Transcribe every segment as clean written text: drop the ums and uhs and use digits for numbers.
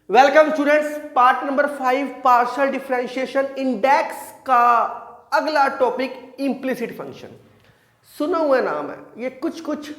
Welcome students, part number 5 partial differentiation index का अगला topic implicit function. सुना हुआ नाम है ये, कुछ कुछ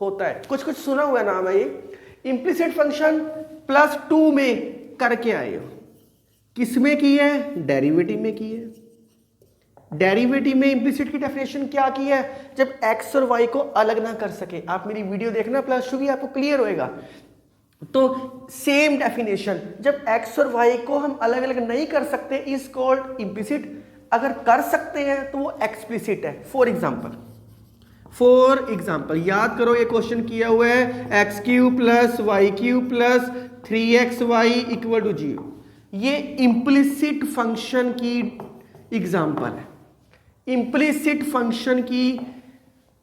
होता है, कुछ कुछ सुना हुआ नाम है ये। इम्प्लिसिट फंक्शन +2 में करके आए हो। किस में की है? डेरिवेटिव में की है। डेरिवेटिव में इम्प्लिसिट की डेफिनेशन क्या की है? जब एक्स और वाई को अलग ना कर सके। आप मेरी वीडियो देखना +2 की, आपको क्लियर होएगा। तो सेम डेफिनेशन, जब x और y को हम अलग अलग नहीं कर सकते इज कॉल्ड इम्प्लिसिट। अगर कर सकते हैं तो वो एक्सप्लिसिट है। फॉर एग्जाम्पल याद करो, ये क्वेश्चन किया हुआ है x³ + y³ + 3xy = 0। ये इम्प्लिसिट फंक्शन की एग्जाम्पल है। इम्प्लिसिट फंक्शन की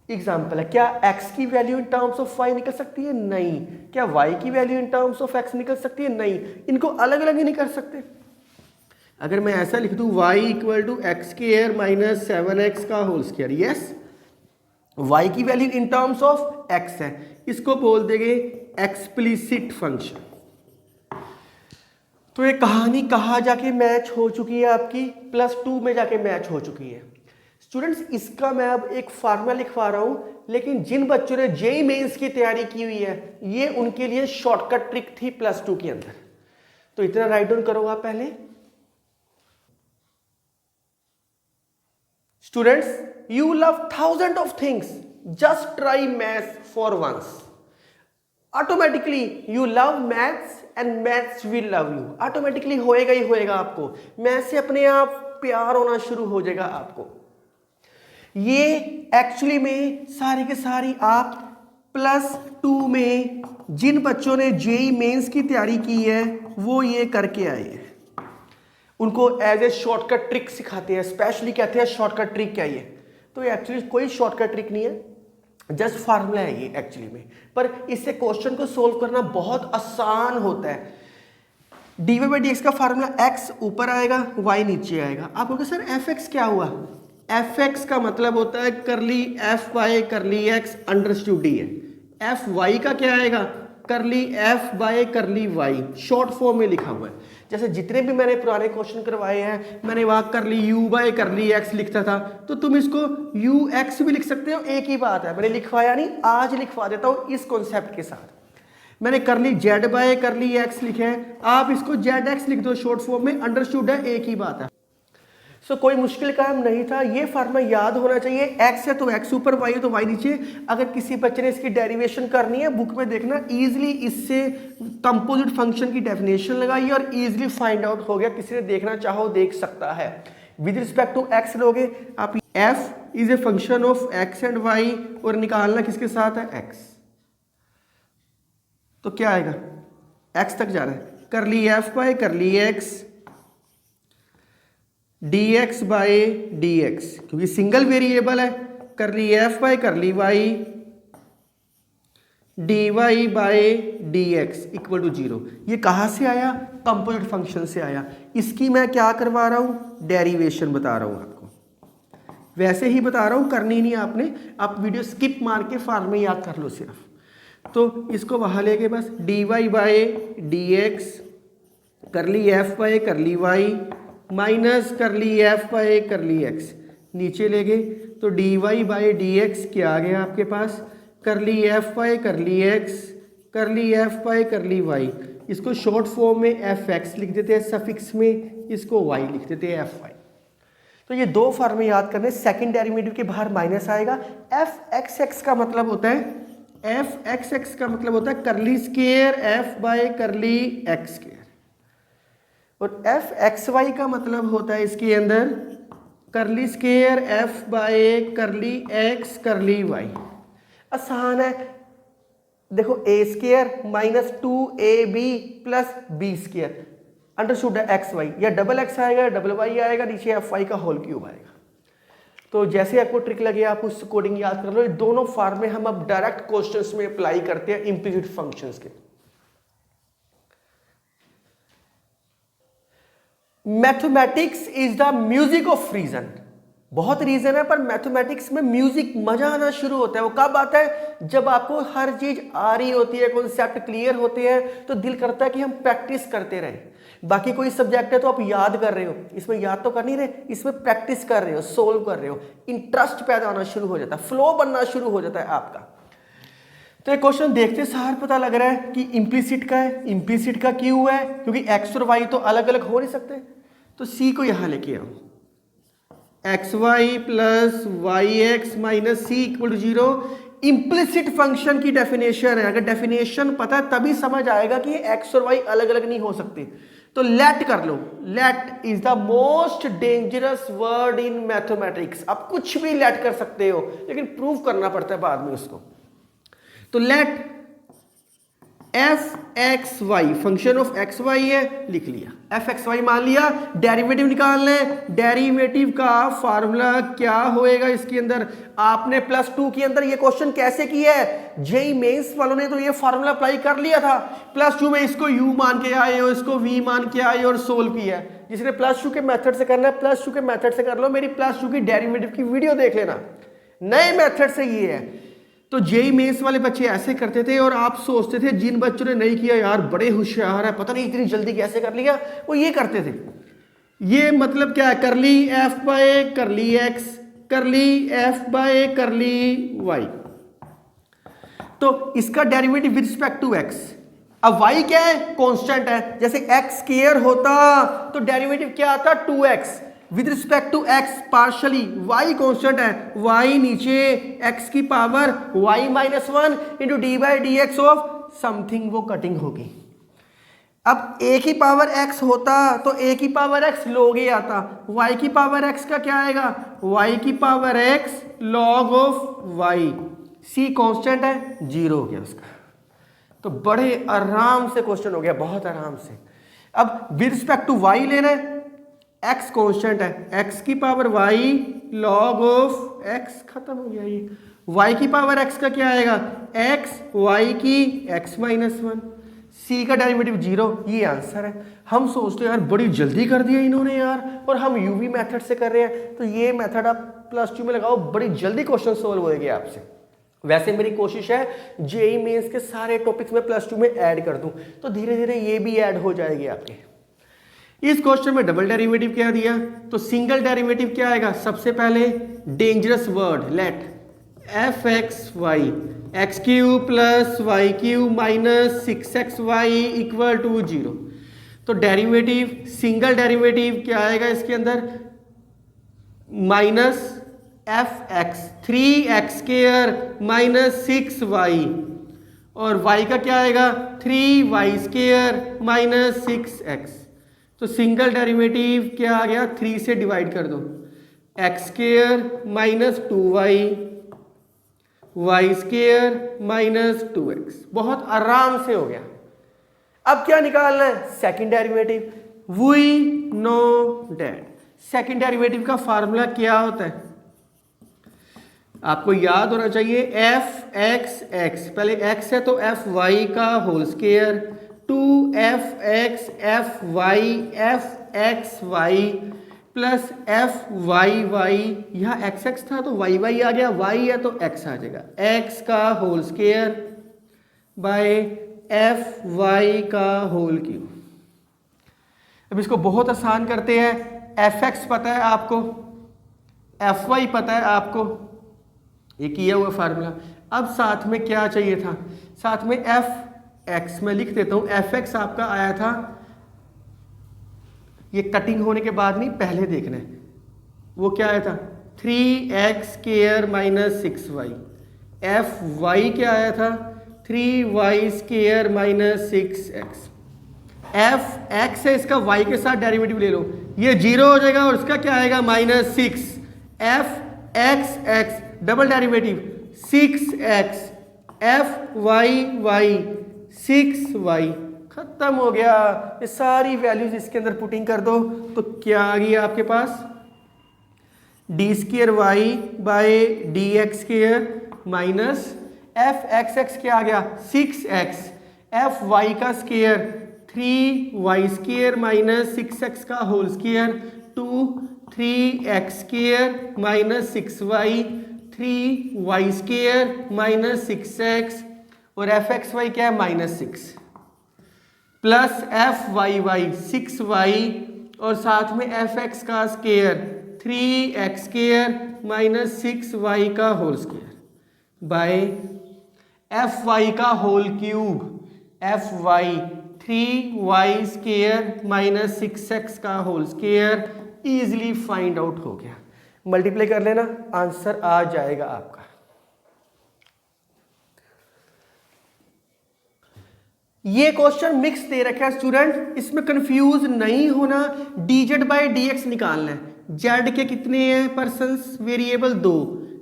एग्जाम्पल है। क्या x की value in terms of y निकल सकती है? नहीं। क्या y की value in terms of x निकल सकती है? नहीं। इनको अलग अलग ही नहीं कर सकते। अगर मैं ऐसा लिख दूं y = x² - 7x का होल स्क्वायर, यस, y की value in terms of x है, इसको बोल देंगे एक्सप्लिसिट फंक्शन। तो ये कहानी कहाँ जाके मैच हो चुकी है? आपकी +2 में जाके मैच हो चुकी है। स्टूडेंट्स, इसका मैं अब एक फार्मूला लिखवा रहा हूं, लेकिन जिन बच्चों ने जेईई मेंस की तैयारी की हुई है ये उनके लिए शॉर्टकट ट्रिक थी +2 के अंदर। तो इतना राइट डाउन करो आप पहले। Students, you love thousand of things, just try maths for once. Automatically you love maths and maths will love you. Automatically होएगा ही होएगा। आपको मैथ्स से अपने आप प्यार होना शुरू हो जाएगा आपको। ये एक्चुअली में सारी के सारी आप +2 में जिन बच्चों ने जेईई मेंस की तैयारी की है वो ये करके आए हैं। उनको एज ए शॉर्टकट ट्रिक सिखाते हैं, स्पेशली कहते हैं शॉर्टकट ट्रिक क्या ये। तो एक्चुअली कोई शॉर्टकट ट्रिक नहीं है, जस्ट फार्मूला है ये एक्चुअली में। पर इससे क्वेश्चन को सोल्व करना बहुत आसान होता है। dy/dx का फार्मूला x ऊपर आएगा, y नीचे आएगा। आप बोलोगे सर fx क्या हुआ? fx का मतलब होता है करली f/x अंडरस्टूड d है। fy का क्या आएगा? करली f/y, शॉर्ट फॉर्म में लिखा हुआ है। जैसे जितने भी मैंने पुराने क्वेश्चन करवाए हैं, मैंने वहां करली u/x लिखता था, तो तुम इसको ux भी लिख सकते हो, एक ही बात है। मैंने लिखवाया नहीं, आज लिखवा देता हूं इस कॉन्सेप्ट के साथ। मैंने करली z/x लिखे हैं, आप इसको zx लिख दो शॉर्ट फॉर्म में, अंडरस्टूड है, एक ही बात है। सो कोई मुश्किल काम नहीं था। ये फार्मूला याद होना चाहिए। x है तो x ऊपर, y है तो y नीचे। अगर किसी बच्चे ने इसकी डेरिवेशन करनी है, बुक में देखना, इजीली इससे कंपोजिट फंक्शन की डेफिनेशन लगाई और इजीली फाइंड आउट हो गया। किसी ने देखना चाहो देख सकता है। विद रिस्पेक्ट टू x लोगे आप, f is a function of x and y, और निकालना किसके साथ है? x। तो क्या आएगा? x तक जा रहा है, करली f/x dx/dx, क्योंकि सिंगल वेरिएबल है। करली f/y dy/dx = 0। ये कहाँ से आया? कंपोजिट फंक्शन से आया। इसकी मैं क्या करवा रहा हूँ? डेरिवेशन बता रहा हूँ आपको। वैसे ही बता रहा हूँ, करनी नहीं आपने, आप वीडियो स्किप मार के फार्मूले याद कर लो सिर्फ। तो इसको वहाँ लेके बस dy/dx करली f/y माइनस करली f/x नीचे ले गए, तो dy/dx क्या आ गया आपके पास? करली f/x करली f/y। इसको शॉर्ट फॉर्म में fx लिख देते हैं, सफिक्स में इसको y लिख देते हैं fy। तो ये दो फार्मूले याद करने। सेकंड डेरिवेटिव के बाहर माइनस आएगा। fxx का मतलब होता है करली स्क्वायर f/करली x स्क्वायर, और fxy का मतलब होता है इसके अंदर करली स्क्वायर f/करली x करली y। आसान है। देखो a² - 2ab + b² अंडरस्टूड है xy, या डबल x आएगा, डबल y आएगा, नीचे fy का होल क्यूब आएगा। तो जैसे आपको ट्रिक लगे आप उस कोडिंग याद कर लो। ये दोनों फार्मूले हम अब डायरेक्ट क्वेश्चंस में अप्लाई करते हैं इम्प्लिसिट फंक्शंस के। Mathematics is the music of reason. बहुत रीजन है, पर मैथमेटिक्स में म्यूजिक मजा आना शुरू होता है। वो कब आता है? जब आपको हर चीज आ रही होती है, कॉन्सेप्ट क्लियर होते हैं, तो दिल करता है कि हम प्रैक्टिस करते रहें। बाकी कोई सब्जेक्ट है तो आप याद कर रहे हो, इसमें याद तो कर नहीं रहे, इसमें प्रैक्टिस कर रहे हो, सोल्व कर रहे हो, इंटरेस्ट पैदा होना शुरू हो जाता है, फ्लो बनना शुरू हो जाता है आपका। तो एक क्वेश्चन देखते सार पता लग रहा है कि इम्प्लिसिट का है। इम्प्लिसिट का क्यों है? क्योंकि एक्स और वाई तो अलग अलग हो नहीं सकते। तो सी को यहां लेके आओ, X Y plus Y X minus C equal to 0 implicit function की डेफिनेशन है। अगर डेफिनेशन पता है तभी समझ आएगा कि एक्स और वाई अलग अलग नहीं हो सकते। तो लेट कर लो। Let is the most dangerous word in mathematics. आप कुछ भी लेट कर सकते हो, लेकिन प्रूव करना पड़ता है बाद में उसको। तो let F X Y, function of X Y है, लिख लिया, एफ एक्स वाई मान लिया। डेरिवेटिव निकालना है। डेरिवेटिव का फार्मूला क्या होएगा? इसके अंदर आपने +2 के अंदर ये क्वेश्चन कैसे किया है? जेई मेंस वालों ने तो ये फार्मूला अप्लाई कर लिया था। +2 में इसको u मान के आए हो, इसको v मान के आए और सोल्व किया है। जिसने +2 के मेथड से करना है, +2 के मेथड से कर लो। मेरी +2 की डेरिवेटिव की वीडियो देख लेना, नए मेथड से ये है। तो जेई मेंस वाले बच्चे ऐसे करते थे, और आप सोचते थे जिन बच्चों ने नहीं किया यार बड़े होशियार है, पता नहीं इतनी जल्दी कैसे कर लिया, वो ये करते थे। ये मतलब क्या है? Curly F by curly X, curly F by curly Y. तो इसका derivative with respect to X. अब y क्या है? कांस्टेंट है। जैसे x स्क्वायर होता तो डेरिवेटिव क्या आता? 2x with respect to x partially. y constant है, y नीचे x की power y minus 1 into D by D X of something, वो कटिंग होगी। अब a की पावर x होता तो a की पावर x log a आता, y की पावर x का क्या आएगा? y की power x log of y। c constant है, 0 हो गया उसका। तो बड़े आराम से क्वेश्चन हो गया, बहुत आराम से। अब विद रिस्पेक्ट टू y लेना है, x कांस्टेंट है, x की power y log of x, खत्म हो गया ये। y की पावर x का क्या आएगा? x y की x माइनस 1। c का डेरिवेटिव 0, ये आंसर है। हम सोचते हैं यार बड़ी जल्दी कर दिया इन्होंने यार, और हम यूवी मेथड से कर रहे हैं। तो ये मेथड आप +2 में लगाओ, बड़ी जल्दी क्वेश्चन सोल्व होएंगे आपसे। वैसे मेरी कोशिश है जेई मेंस के सारे टॉपिक्स में +2 में ऐड कर दूं, तो धीरे धीरे ये भी ऐड हो जाएगी आपके। इस क्वेश्चन में डबल डेरिवेटिव क्या दिया? तो सिंगल डेरिवेटिव क्या आएगा? सबसे पहले dangerous word, let F X Y X cube plus Y cube minus 6xy equal to 0। तो डेरिवेटिव, सिंगल डेरिवेटिव क्या आएगा इसके अंदर? Minus F X 3x square minus 6y, और y का क्या आएगा? 3y square minus 6x। तो सिंगल डेरिवेटिव क्या आ गया? 3 से डिवाइड कर दो, x square minus 2y, y square minus 2x। बहुत आराम से हो गया। अब क्या निकालना है? Second derivative. We know that second derivative का फार्मूला क्या होता है? आपको याद होना चाहिए, एफ एक्स एक्स, पहले x है तो एफ वाई का whole square, 2f X F Y F X Y plus F Y Y, यहाँ एक्स एक्स था तो वाई वाई आ गया, y है तो x आ जाएगा, x का whole square by F Y का होल क्यूब। अब इसको बहुत आसान करते हैं। एफ एक्स पता है आपको, एफ वाई पता है आपको, ये किया हुआ फार्मूला। अब साथ में क्या चाहिए था? साथ में एफ एक्स, मैं लिख देता हूं, एफ एक्स आपका आया था, ये कटिंग होने के बाद नहीं, पहले देखना है वो क्या आया था? 3x square minus 6y। F Y क्या आया था? 3y square minus 6x। F x है, इसका y के साथ डेरिवेटिव ले लो, ये 0 हो जाएगा, और इसका क्या आएगा? Minus 6। F x X double derivative 6x F Y Y 6y, खत्म हो गया। ये सारी वैल्यूज इसके अंदर पुटिंग कर दो, तो क्या आ गई आपके पास? D square y by d x square minus F x x क्या आ गया? 6x एफ वाई का square 3y square minus 6x का whole square 2 3x² minus 6y, 3y² minus 6x, और fxy क्या है -6, प्लस fyy 6y, और साथ में fx का स्केयर 3x² माइनस 6y का होल स्केयर बाय fy का whole cube, fy 3y² minus 6x का whole square, easily find out हो गया। मल्टीप्लाई कर लेना, आंसर आ जाएगा आपका। ये क्वेश्चन मिक्स दे रखा है स्टूडेंट, इसमें कंफ्यूज नहीं होना। dz बाई dx निकालना है, z के कितने हैं पर्सन्स, वेरिएबल 2,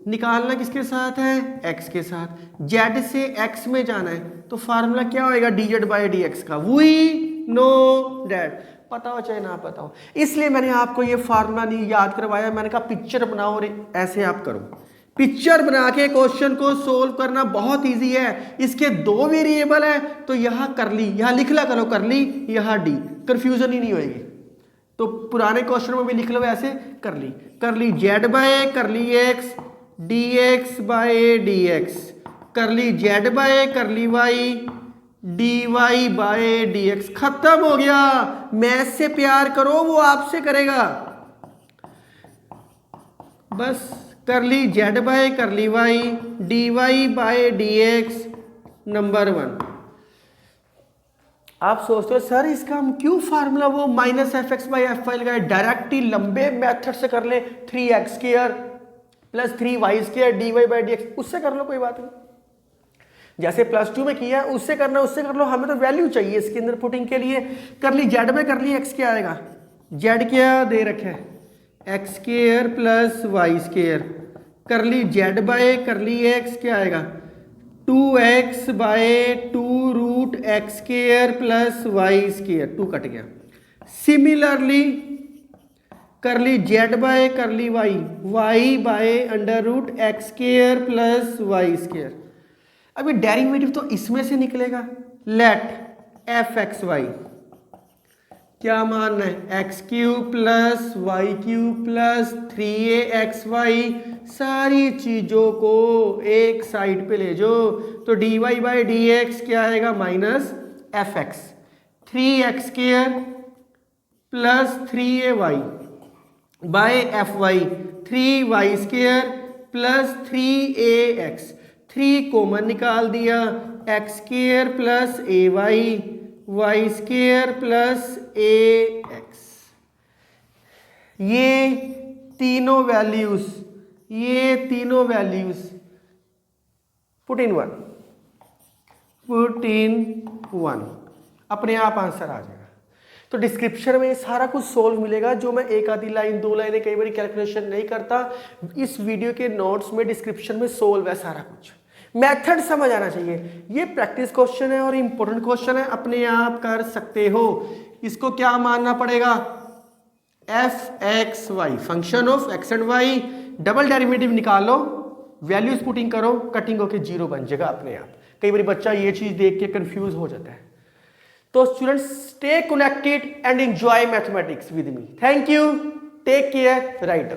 निकालना किसके साथ है, x के साथ, z से x में जाना है, तो फार्मूला क्या होएगा dz बाई dx का, वी नो दैट, पता हो चाहे ना पता हो, इसलिए मैंने आपको ये फार्मूला नहीं याद करवाया, मैंने कहा पिक्चर बनाओ और ऐसे आप करो। पिक्चर बना के क्वेश्चन को सोल्व करना बहुत इजी है। इसके 2 वेरिएबल है तो यहाँ कर ली, यहाँ लिख ला करो कर ली, यहाँ डी, कंफ्यूजन ही नहीं होएगी। तो पुराने क्वेश्चन में भी लिख लो ऐसे, कर ली जेड बाय कर ली x, d x by d x, कर ली जेड बाय कर ली y, d y by d x, खत्म हो गया। मैथ से प्यार करो, वो आपसे करेगा। बस कर ली जेड बाय कर ली y, d y by d x, number 1। आप सोचते हो सर इसका हम क्यों फार्मूला वो minus F X by F Y लगाए, डायरेक्टली लंबे मेथड से कर ले, 3x² plus 3y² D Y by D X, उससे कर लो, कोई बात नहीं। जैसे +2 में किया उससे करना, उससे कर लो, हमें तो वैल्यू चाहिए इसके अंदर पुटिंग के लिए। कर ली जेड में कर ली एक्स, क्या आएगा, जेड क्या दे रखा है x² प्लस y², कर ली जेड बाय कर ली एक्स, क्या आएगा 2x by 2 root x² plus y², 2 cut गया। सिमिलरली कर ली जेड बाय कर ली y, y बाय under root x² plus y²। अभी डेरिवेटिव तो इसमें से निकलेगा। लेट f(x, y) क्या मानना है, x³ plus y³ plus 3axy, सारी चीजों को एक साइड पे ले जाओ, तो dy बाई डी एक्स क्या आएगा minus fx, 3x² plus 3ay by fy, 3y² plus 3ax, 3 common निकाल दिया, x² plus ay, y² plus ax। ये तीनों वैल्यूज पुट इन 1, अपने आप आंसर आ जाएगा। तो डिस्क्रिप्शन में सारा कुछ सोल्व मिलेगा, जो मैं एक आधी लाइन 2 लाइनें कई बार कैलकुलेशन नहीं करता, इस वीडियो के नोट्स में डिस्क्रिप्शन में सोल्व है सारा कुछ। मेथड समझ आना चाहिए। ये प्रैक्टिस क्वेश्चन है और इंपॉर्टेंट क्वेश्चन है, अपने आप कर सकते हो। इसको क्या मानना पड़ेगा, f(x, y) function of x and y, double derivative निकालो, वैल्यूज पुटिंग करो, कटिंग होके 0 बन जाएगा अपने आप। कई बार बच्चा ये चीज देख के कंफ्यूज हो जाता है। तो students stay connected and enjoy mathematics with me. Thank you, take care, right.